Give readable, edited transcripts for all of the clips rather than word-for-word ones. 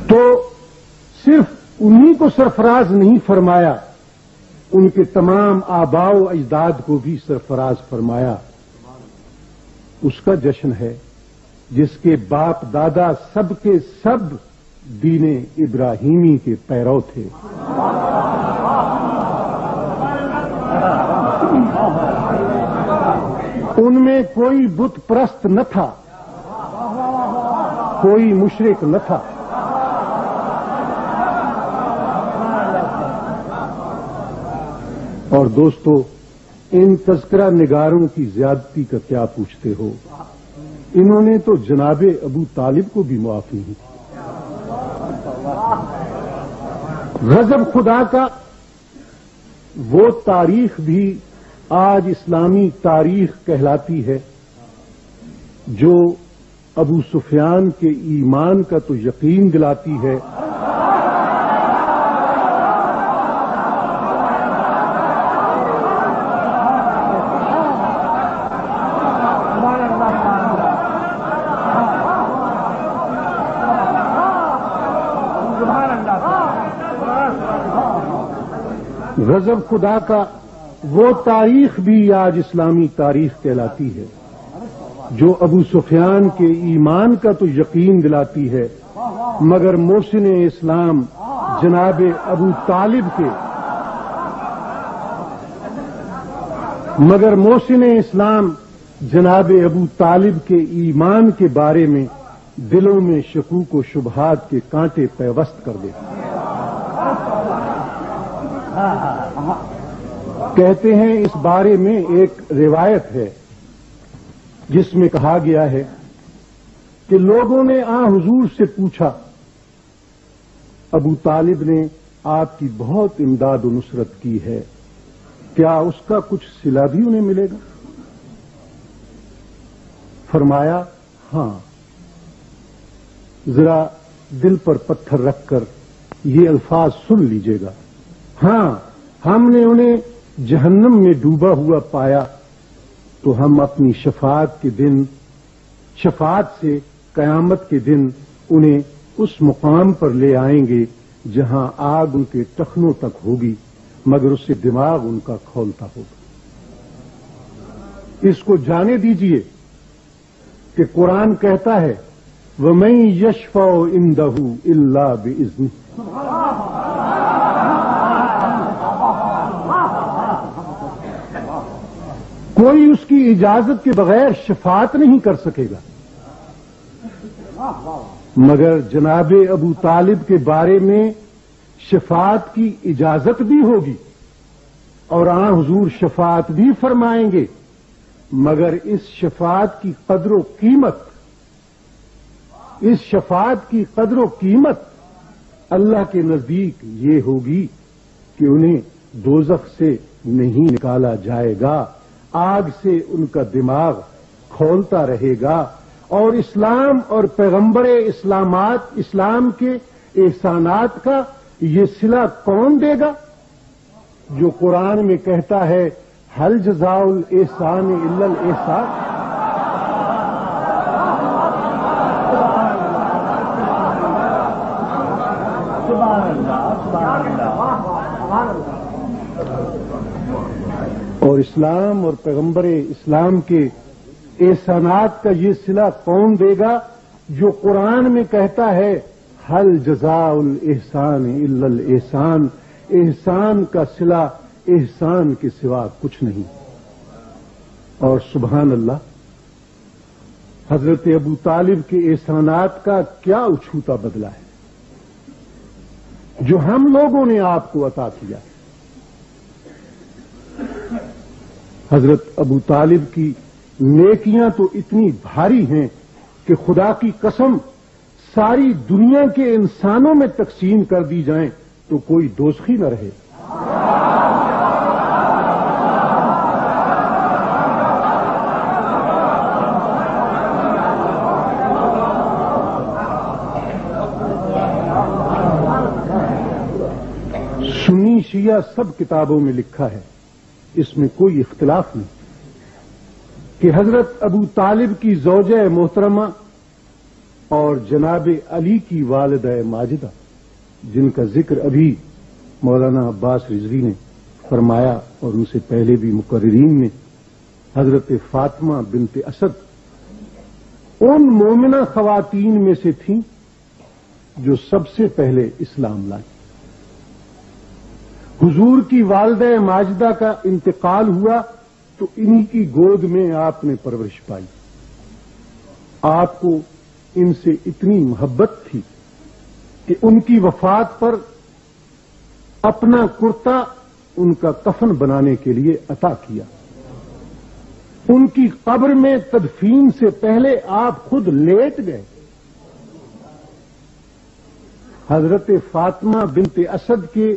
تو صرف انہی کو سرفراز نہیں فرمایا، ان کے تمام آباء و اجداد کو بھی سرفراز فرمایا۔ اس کا جشن ہے جس کے باپ دادا سب کے سب دین ابراہیمی کے پیرو تھے۔ ان میں کوئی بت پرست نہ تھا، کوئی مشرک نہ تھا۔ اور دوستو، ان تذکرہ نگاروں کی زیادتی کا کیا پوچھتے ہو؟ انہوں نے تو جناب ابو طالب کو بھی معاف نہیں کی۔ غضب خدا کا وہ تاریخ بھی آج اسلامی تاریخ کہلاتی ہے جو ابو سفیان کے ایمان کا تو یقین دلاتی ہے، غضب خدا کا وہ تاریخ بھی آج اسلامی تاریخ کہلاتی ہے جو ابو سفیان کے ایمان کا تو یقین دلاتی ہے، مگر محسن اسلام جناب ابو طالب کے ایمان کے بارے میں دلوں میں شکوک و شبہات کے کانٹے پیوست کر دیتے ہیں۔ کہتے ہیں اس بارے میں ایک روایت ہے جس میں کہا گیا ہے کہ لوگوں نے حضور سے پوچھا، ابو طالب نے آپ کی بہت امداد و نصرت کی ہے، کیا اس کا کچھ صلہ بھی انہیں ملے گا؟ فرمایا، ہاں، ذرا دل پر پتھر رکھ کر یہ الفاظ سن لیجیے گا، ہاں، ہم نے انہیں جہنم میں ڈوبا ہوا پایا تو ہم اپنی شفاعت سے قیامت کے دن انہیں اس مقام پر لے آئیں گے جہاں آگ ان کے ٹخنوں تک ہوگی، مگر اس سے دماغ ان کا کھولتا ہوگا۔ اس کو جانے دیجئے کہ قرآن کہتا ہے وَمَن يَشْفَعُ عِندَهُ إِلَّا بِإِذْنِهِ۔ کوئی اس کی اجازت کے بغیر شفاعت نہیں کر سکے گا، مگر جناب ابو طالب کے بارے میں شفاعت کی اجازت بھی ہوگی اور حضور شفاعت بھی فرمائیں گے، مگر اس شفاعت کی قدر و قیمت اللہ کے نزدیک یہ ہوگی کہ انہیں دوزخ سے نہیں نکالا جائے گا، آگ سے ان کا دماغ کھولتا رہے گا، اور اسلام اور پیغمبر اسلام کے احسانات کا یہ صلہ کون دے گا جو قرآن میں کہتا ہے هل جزاء الاحسان الا الاحسان۔ اور اسلام اور پیغمبر اسلام کے احسانات کا یہ صلہ کون دے گا جو قرآن میں کہتا ہے هل جزاء الاحسان الا الاحسان، احسان کا صلہ احسان کے سوا کچھ نہیں۔ اور سبحان اللہ، حضرت ابو طالب کے احسانات کا کیا اچھوتا بدلہ ہے جو ہم لوگوں نے آپ کو عطا کیا ہے۔ حضرت ابو طالب کی نیکیاں تو اتنی بھاری ہیں کہ خدا کی قسم ساری دنیا کے انسانوں میں تقسیم کر دی جائیں تو کوئی دوزخی نہ رہے۔ سنی شیعہ سب کتابوں میں لکھا ہے، اس میں کوئی اختلاف نہیں کہ حضرت ابو طالب کی زوجہ محترمہ اور جناب علی کی والدہ ماجدہ جن کا ذکر ابھی مولانا عباس رضوی نے فرمایا اور ان سے پہلے بھی مقررین نے، حضرت فاطمہ بنت اسد ان مومنہ خواتین میں سے تھیں جو سب سے پہلے اسلام لائیں۔ حضور کی والدہ ماجدہ کا انتقال ہوا تو انہی کی گود میں آپ نے پرورش پائی۔ آپ کو ان سے اتنی محبت تھی کہ ان کی وفات پر اپنا کرتا ان کا کفن بنانے کے لیے عطا کیا۔ ان کی قبر میں تدفین سے پہلے آپ خود لیٹ گئے۔ حضرت فاطمہ بنت اسد کے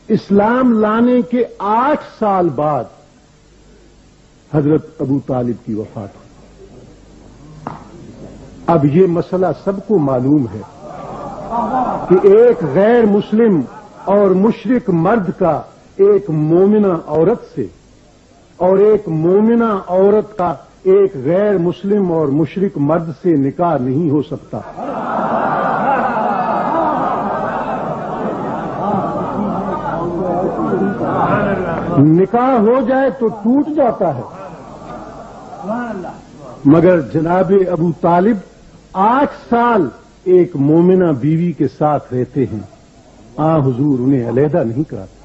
اسلام لانے کے 8 سال بعد حضرت ابو طالب کی وفات ہوئی۔ اب یہ مسئلہ سب کو معلوم ہے کہ ایک غیر مسلم اور مشرک مرد کا ایک مومنہ عورت سے اور ایک مومنہ عورت کا ایک غیر مسلم اور مشرک مرد سے نکاح نہیں ہو سکتا۔ نکاح ہو جائے تو ٹوٹ جاتا ہے، مگر جناب ابو طالب 8 سال ایک مومنہ بیوی کے ساتھ رہتے ہیں، حضور انہیں علیحدہ نہیں کراتے۔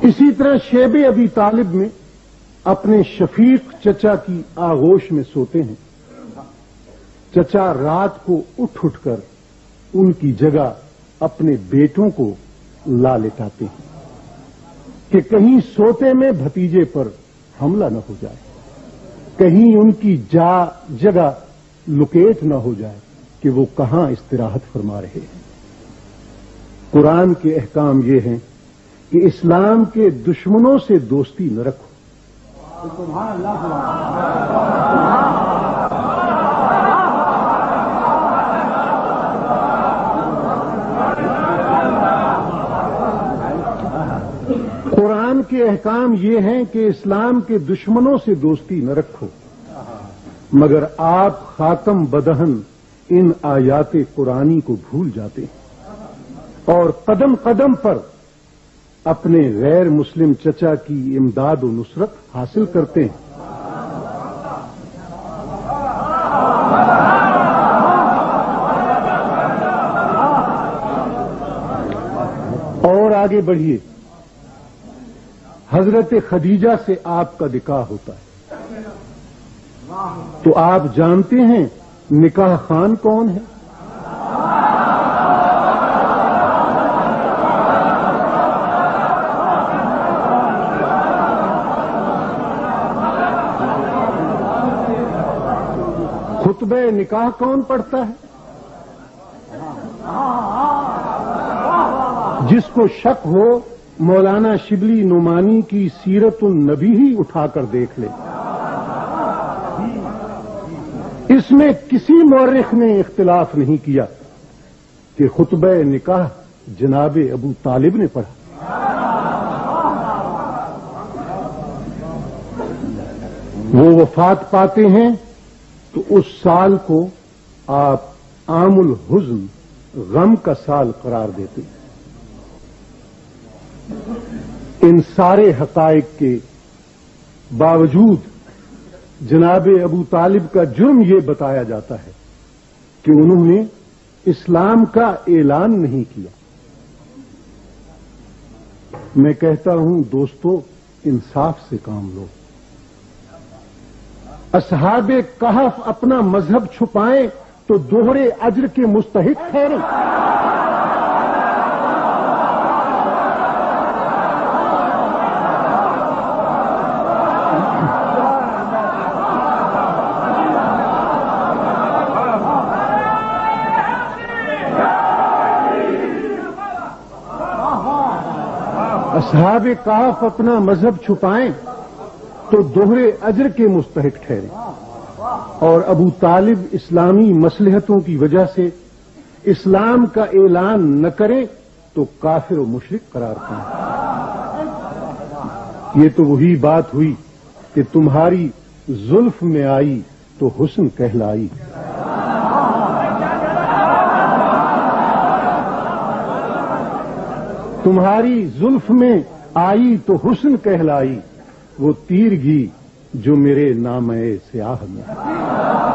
اسی طرح شیب ابی طالب میں اپنے شفیق چچا کی آغوش میں سوتے ہیں۔ چچا رات کو اٹھ کر ان کی جگہ اپنے بیٹوں کو لا لٹاتے ہیں کہ کہیں سوتے میں بھتیجے پر حملہ نہ ہو جائے، کہیں ان کی جگہ لوکیٹ نہ ہو جائے کہ وہ کہاں استراحت فرما رہے ہیں۔ قرآن کے احکام یہ ہیں کہ اسلام کے دشمنوں سے دوستی نہ رکھو۔ قرآن کے احکام یہ ہیں کہ اسلام کے دشمنوں سے دوستی نہ رکھو، مگر آپ خاتم بدہن ان آیات قرآنی کو بھول جاتے ہیں اور قدم قدم پر اپنے غیر مسلم چچا کی امداد و نصرت حاصل کرتے ہیں۔ اور آگے بڑھیے، حضرت خدیجہ سے آپ کا نکاح ہوتا ہے، تو آپ جانتے ہیں نکاح خان کون ہے؟ خطبہ نکاح کون پڑھتا ہے؟ جس کو شک ہو مولانا شبلی نعمانی کی سیرت النبی ہی اٹھا کر دیکھ لے، اس میں کسی مورخ نے اختلاف نہیں کیا کہ خطبہ نکاح جناب ابو طالب نے پڑھا۔ وہ وفات پاتے ہیں تو اس سال کو آپ عام الحزن، غم کا سال قرار دیتے ہیں۔ ان سارے حقائق کے باوجود جناب ابو طالب کا جرم یہ بتایا جاتا ہے کہ انہوں نے اسلام کا اعلان نہیں کیا۔ میں کہتا ہوں دوستو، انصاف سے کام لو۔ اصحاب کہف اپنا مذہب چھپائیں تو دوہرے اجر کے مستحق ٹھہریں۔ اصحاب کہف اپنا مذہب چھپائیں تو دوہرے اجر کے مستحق ٹھہرے، اور ابو طالب اسلامی مصلحتوں کی وجہ سے اسلام کا اعلان نہ کریں تو کافر و مشرک قرار پائیں۔ یہ تو وہی بات ہوئی کہ تمہاری زلف میں آئی تو حسن کہلائی. تمہاری زلف میں آئی تو حسن کہلائی، وہ تیرگی جو میرے نامہ سیاہ میں.